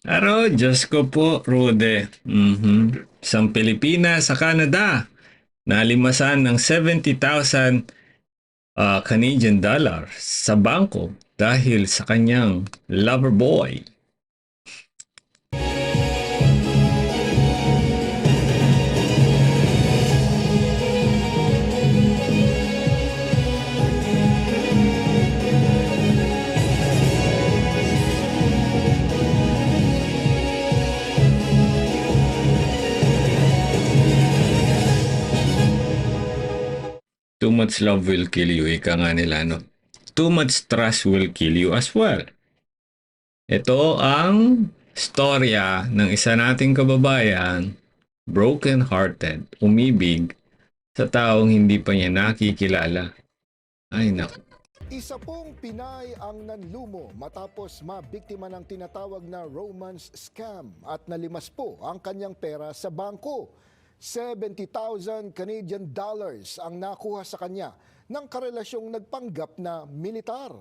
Diyos ko po, Rude. Isang Pilipina sa Canada, nalimasan ng 70,000 Canadian dollar sa bangko dahil sa kanyang lover boy. Too much love will kill you, ika nga nila, no? Too much trust will kill you as well. Ito ang storya ng isa nating kababayan, broken hearted, umibig sa taong hindi pa niya nakikilala. Ay naku. Isa pong Pinay ang nanlumo matapos mabiktima ng tinatawag na romance scam at nalimas po ang kanyang pera sa bangko. 70,000 Canadian dollars ang nakuha sa kanya ng karelasyong nagpanggap na militar.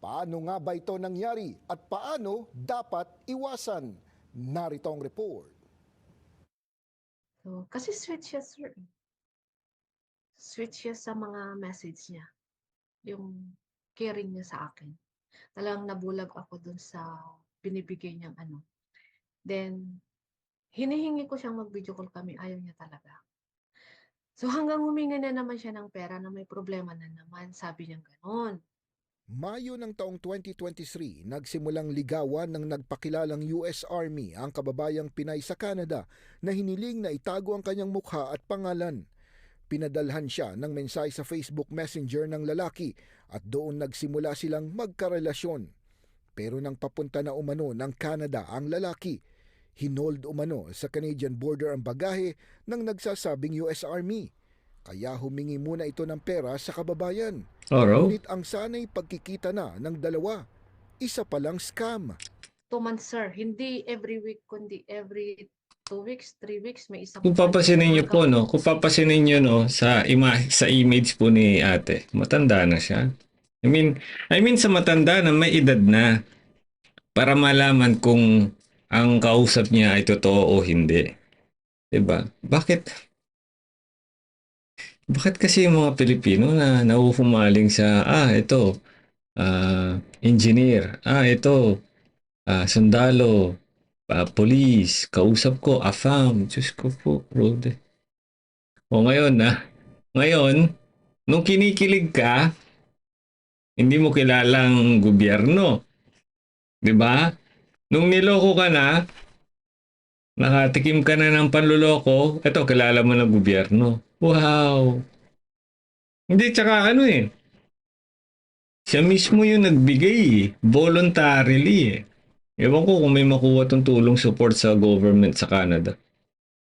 Paano nga ba ito nangyari at paano dapat iwasan? Narito ang report. So, kasi sweet siya, sir. Sweet siya sa mga message niya. Yung caring niya sa akin. Talagang nabulag ako dun sa binibigay niyang ano. Then, hinihingi ko siyang mag-video call kami. Ayaw niya talaga. So, hanggang huminga na naman siya ng pera na may problema na naman. Sabi niya gano'n. Mayo ng taong 2023, nagsimulang ligawan ng nagpakilalang US Army ang kababayang Pinay sa Canada na hiniling na itago ang kanyang mukha at pangalan. Pinadalhan siya ng mensahe sa Facebook Messenger ng lalaki at doon nagsimula silang magkarelasyon. Pero nang papunta na umano ng Canada ang lalaki, hinold umano sa Canadian border ang bagahe ng nagsasabing US Army. Kaya humingi muna ito ng pera sa kababayan. Oro? Ngunit ang sana'y pagkikita na ng dalawa, isa palang scam. 2 months, sir. Hindi every week, kundi every 2 weeks, 3 weeks, may isang Kung batch papasinin niyo po, no? magka-post. Kung papasinin niyo, no, sa image po ni ate, matanda na siya. I mean sa matanda na may edad na para malaman kung ang kausap niya ay totoo o hindi. 'Di ba? Bakit kasi yung mga Pilipino na nahuhumaling sa ito engineer, ito sundalo, police, kausap ko, AFAM, Diyos ko po, Rode. O ngayon ngayon, nung kinikilig ka, hindi mo kilalang gobyerno, 'di ba? Nung niloko ka na, nakatikim ka na ng panluloko, eto kilala mo na gobyerno. Wow! Hindi, tsaka ano siya mismo yung nagbigay voluntarily Ewan ko kung may makuha tong tulong support sa government sa Canada.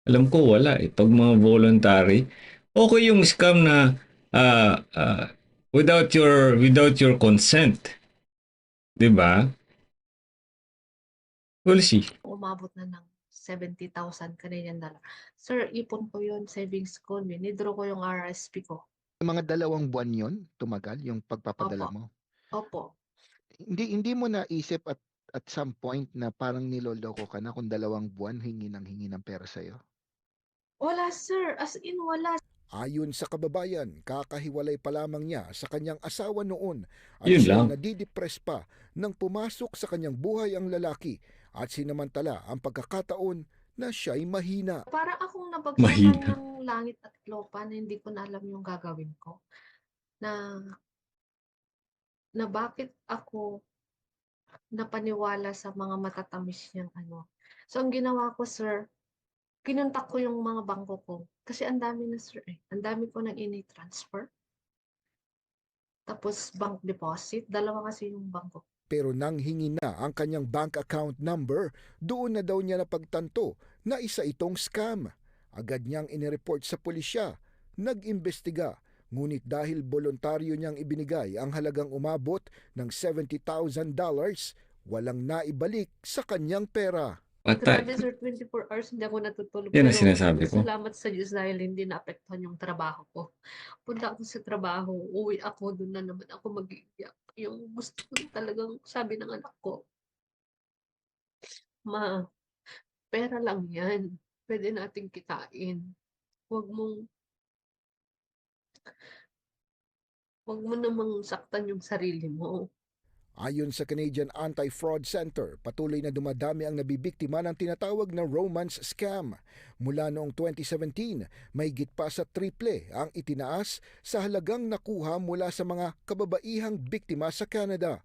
Alam ko wala Pag mga voluntary, okay yung scam na without your consent. 'Di ba? We'll see. Umabot na ng 70,000 Canadian dollar. Sir, ipon ko yun, savings ko. Withdraw ko yung RSP ko. Mga 2 buwan yon tumagal yung pagpapadala Opo. mo. Opo. Hindi mo naisip at some point na parang niloloko ka na kung 2 buwan hingi ng pera sa'yo? Wala, sir. As in, wala. Ayon sa kababayan, kakahiwalay pa lamang niya sa kanyang asawa noon at Yun siya'y lang. nadidepress pa nang pumasok sa kanyang buhay ang lalaki at sinamantala ang pagkakataon na siya'y mahina. Para akong nabagsakan Mahina. ng langit at lupa na hindi ko na alam yung gagawin ko. Na, na bakit ako napaniwala sa mga matatamis niyang ano. So, ang ginawa ko, sir, kinontak ko yung mga bangko ko. Kasi ang dami na, sir, eh. Ang dami ko nang ini-transfer. Tapos, bank deposit. Dalawa kasi yung bangko. Pero nang hingi na ang kanyang bank account number, doon na daw niya napagtanto na isa itong scam. Agad niyang inireport sa pulisya, nag-imbestiga, ngunit dahil voluntaryo niyang ibinigay ang halagang umabot ng $70,000, walang naibalik sa kanyang pera. Grabe, Patay. sir, 24 hours hindi ako natutulog. Yan ang Pero sinasabi ko. salamat sa Diyos dahil hindi naapektuhan yung trabaho ko. Punta ako sa trabaho, uwi ako, doon na naman ako mag-iiyak. Yung gusto ko talagang sabi ng anak ko, "Ma, pera lang 'yan, puwede nating kitain. Huwag mong huwag mo namang saktan yung sarili mo." Ayon sa Canadian Anti-Fraud Center, patuloy na dumadami ang nabibiktima ng tinatawag na romance scam. Mula noong 2017, mahigit pa sa triple ang itinaas sa halagang nakuha mula sa mga kababaihang biktima sa Canada.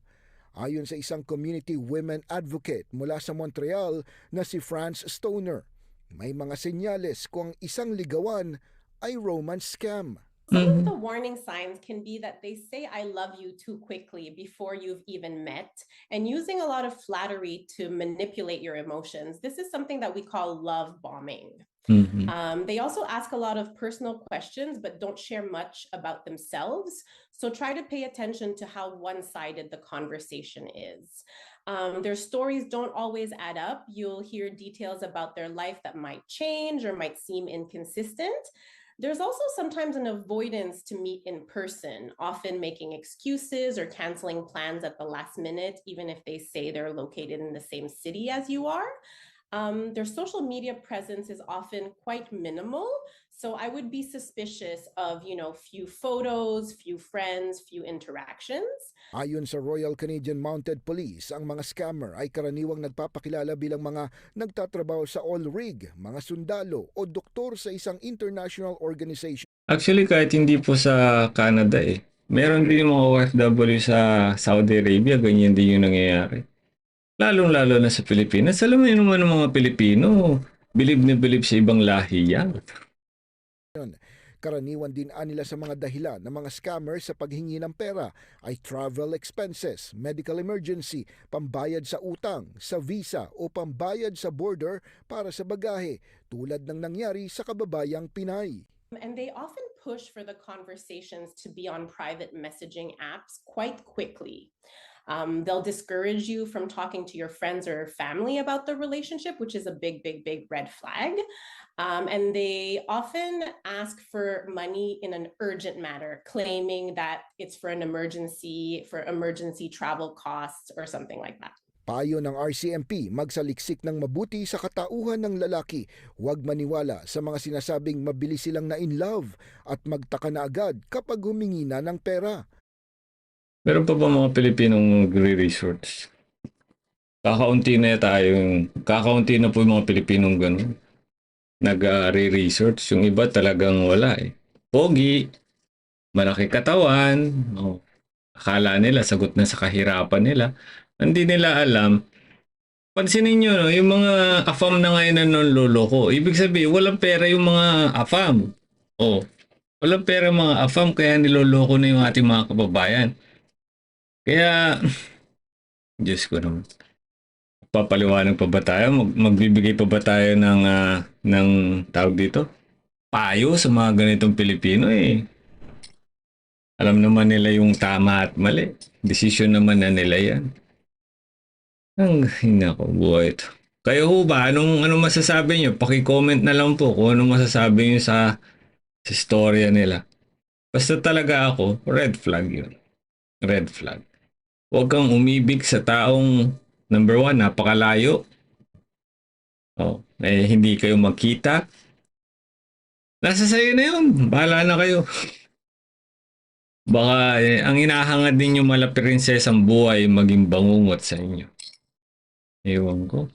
Ayon sa isang community women advocate mula sa Montreal na si Franz Stoner, may mga senyales kung ang isang ligawan ay romance scam. Some of Mhm. the warning signs can be that they say I love you too quickly before you've even met, and using a lot of flattery to manipulate your emotions. This is something that we call love bombing. Mhm. They also ask a lot of personal questions but don't share much about themselves. So try to pay attention to how one sided the conversation is. Their stories don't always add up. You'll hear details about their life that might change or might seem inconsistent. There's also sometimes an avoidance to meet in person, often making excuses or canceling plans at the last minute, even if they say they're located in the same city as you are. Their social media presence is often quite minimal. So I would be suspicious of, few photos, few friends, few interactions. Ayon sa Royal Canadian Mounted Police, ang mga scammer ay karaniwang nagpapakilala bilang mga nagtatrabaho sa oil rig, mga sundalo o doktor sa isang international organization. Actually, kahit hindi po sa Canada eh. Meron din yung mga OFW sa Saudi Arabia, ganyan din yung nangyayari. Lalong-lalo na sa Pilipinas. Alam mo yun naman ng mga Pilipino, bilib na bilib sa ibang lahi yan. Karaniwan din anila sa mga dahilan ng mga scammer sa paghingi ng pera ay travel expenses, medical emergency, pambayad sa utang, sa visa o pambayad sa border para sa bagahe tulad ng nangyari sa kababayang Pinay. And they often push for the conversations to be on private messaging apps quite quickly. They'll discourage you from talking to your friends or family about the relationship, which is a big, big, big red flag. And they often ask for money in an urgent matter, claiming that it's for emergency travel costs or something like that. Payo ng RCMP, magsaliksik ng mabuti sa katauhan ng lalaki. Huwag maniwala sa mga sinasabing mabilis silang na in love at magtaka na agad kapag humingi na ng pera. Meron pa ba mga Pilipinong nagre-research? Kakaunti na po yung mga Pilipinong ganun. Nag-re-research. Yung iba talagang wala eh. Pogi, malaki katawan, oh, akala nila sagot na sa kahirapan nila. Hindi nila alam. Pansinin nyo, no, yung mga AFAM na ngayon na nanloloko. Ibig sabihin, walang pera yung mga AFAM. Oh, walang pera yung mga AFAM kaya niloloko na yung ating mga kababayan. Kaya, Diyos ko naman. Papaliwanag pa ba tayo? Magbibigay pa ba tayo ng tawag dito? Payo sa mga ganitong Pilipino eh. Alam naman nila yung tama at mali. Desisyon naman na nila yan. Ang hinako, buhay ito. Kayo ho ba? Anong masasabi nyo? Paki-comment na lang po kung anong masasabi nyo sa storya nila. Basta talaga ako, red flag yun. Red flag. Huwag kang umibig sa taong number one, napakalayo. Oh, hindi kayo magkita. Nasa sayo na yun. Bahala na kayo. Baka ang hinahangad ninyo mala prinsesang buhay maging bangungot sa inyo. Ewan ko.